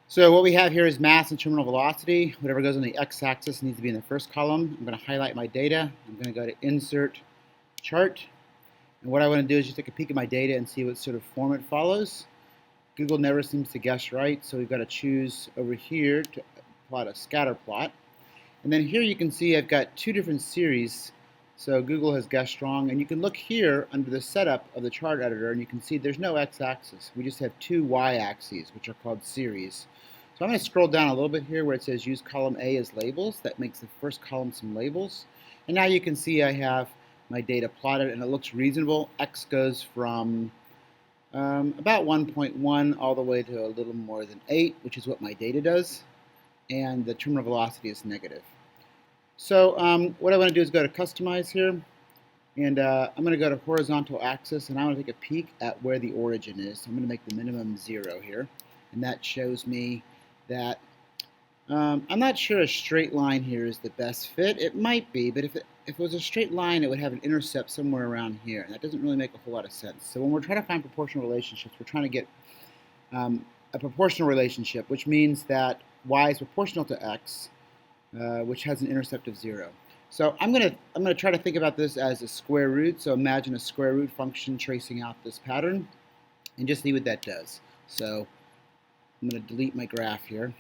So what we have here is mass and terminal velocity. Whatever goes on the x-axis needs to be in the first column. I'm going to highlight my data. I'm going to go to Insert, Chart. And what I want to do is just take a peek at my data and see what sort of form it follows. Google never seems to guess right, so we've got to choose over here to plot a scatter plot. And then here you can see I've got two different series. So Google has guessed wrong, and you can look here under the setup of the chart editor and you can see there's no x-axis. We just have two y-axes, which are called series. So I'm going to scroll down a little bit here where it says use column A as labels. That makes the first column some labels. And now you can see I have my data plotted and it looks reasonable. X goes from about 1.1 all the way to a little more than 8, which is what my data does. And the terminal velocity is negative. So what I want to do is go to Customize here, and I'm going to go to Horizontal Axis, and I want to take a peek at where the origin is. So I'm going to make the minimum 0 here, and that shows me that I'm not sure a straight line here is the best fit. It might be, but if it was a straight line, it would have an intercept somewhere around here, and that doesn't really make a whole lot of sense. So when we're trying to find proportional relationships, we're trying to get a proportional relationship, which means that y is proportional to x, which has an intercept of 0. So I'm gonna try to think about this as a square root. So imagine a square root function tracing out this pattern, and just see what that does. So I'm gonna delete my graph here.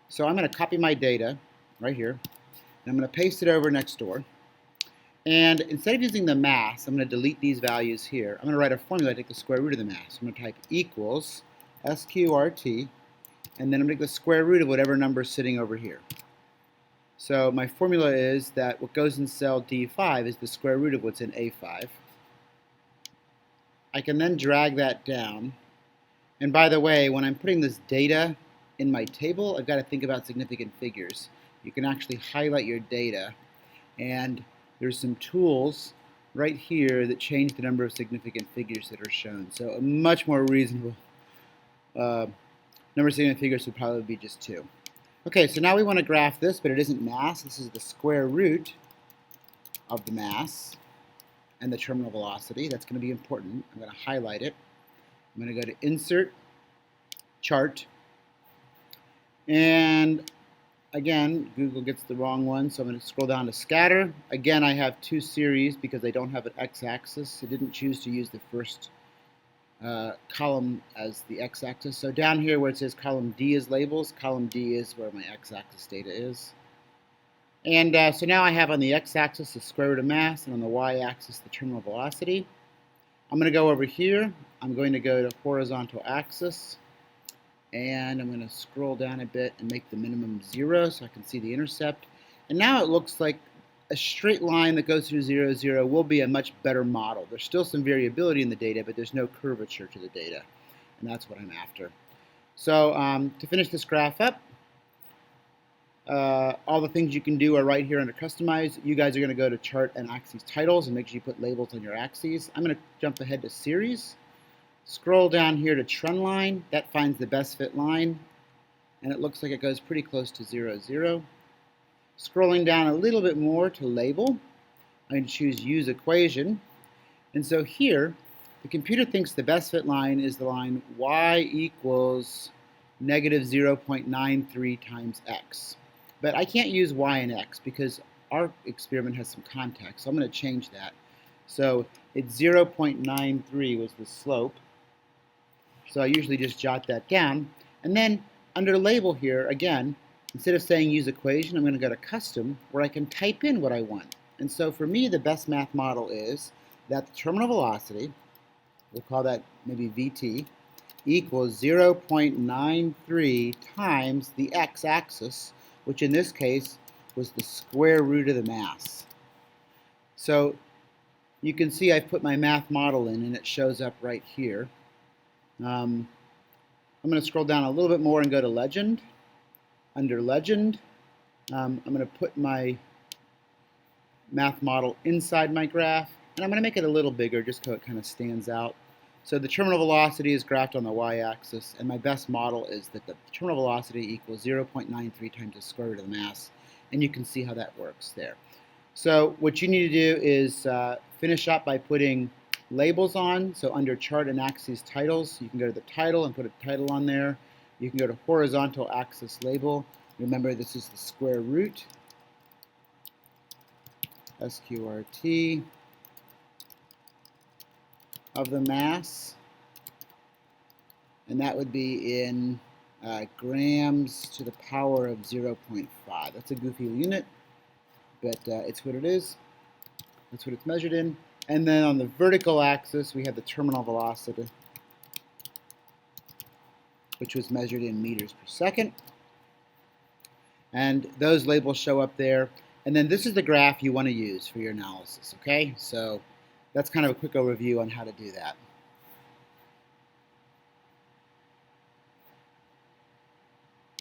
So I'm gonna copy my data right here, and I'm gonna paste it over next door. And instead of using the mass, I'm gonna delete these values here. I'm gonna write a formula to take the square root of the mass. I'm gonna type equals SQRT, and then I'm going to take the square root of whatever number is sitting over here. So my formula is that what goes in cell D5 is the square root of what's in A5. I can then drag that down. And by the way, when I'm putting this data in my table, I've got to think about significant figures. You can actually highlight your data, and there's some tools right here that change the number of significant figures that are shown. So a much more reasonable number of significant figures would probably be just 2. Okay, so now we want to graph this, but it isn't mass. This is the square root of the mass and the terminal velocity. That's going to be important. I'm going to highlight it. I'm going to go to Insert, Chart, and again, Google gets the wrong one, so I'm going to scroll down to Scatter. Again, I have two series because they don't have an x-axis. It didn't choose to use the first column as the x-axis. So down here where it says column D is labels, column D is where my x-axis data is. And so now I have on the x-axis the square root of mass, and on the y-axis the terminal velocity. I'm going to go over here. I'm going to go to horizontal axis, and I'm going to scroll down a bit and make the minimum 0 so I can see the intercept. And now it looks like a straight line that goes through 0, 0 will be a much better model. There's still some variability in the data, but there's no curvature to the data, and that's what I'm after. So to finish this graph up, all the things you can do are right here under Customize. You guys are going to go to Chart and Axes Titles and make sure you put labels on your axes. I'm going to jump ahead to Series, scroll down here to Trend Line. That finds the best fit line, and it looks like it goes pretty close to 0, 0. Scrolling down a little bit more to Label, I'm going to choose Use Equation. And so here, the computer thinks the best fit line is the line y equals negative 0.93 times x. But I can't use y and x because our experiment has some context, so I'm going to change that. So it's 0.93 was the slope. So I usually just jot that down. And then under Label here, again, instead of saying use equation, I'm going to go to custom where I can type in what I want. And so for me, the best math model is that the terminal velocity, we'll call that maybe VT, equals 0.93 times the x-axis, which in this case was the square root of the mass. So you can see I've put my math model in and it shows up right here. I'm going to scroll down a little bit more and go to Legend. Under Legend, I'm going to put my math model inside my graph, and I'm going to make it a little bigger just so it kind of stands out. So the terminal velocity is graphed on the y-axis, and my best model is that the terminal velocity equals 0.93 times the square root of the mass, and you can see how that works there. So what you need to do is finish up by putting labels on. So under chart and axis titles, you can go to the title and put a title on there. You can go to horizontal axis label. Remember, this is the square root, SQRT, of the mass. And that would be in grams to the power of 0.5. That's a goofy unit, but it's what it is. That's what it's measured in. And then on the vertical axis, we have the terminal velocity, which was measured in meters per second. And those labels show up there. And then this is the graph you want to use for your analysis, okay? So that's kind of a quick overview on how to do that.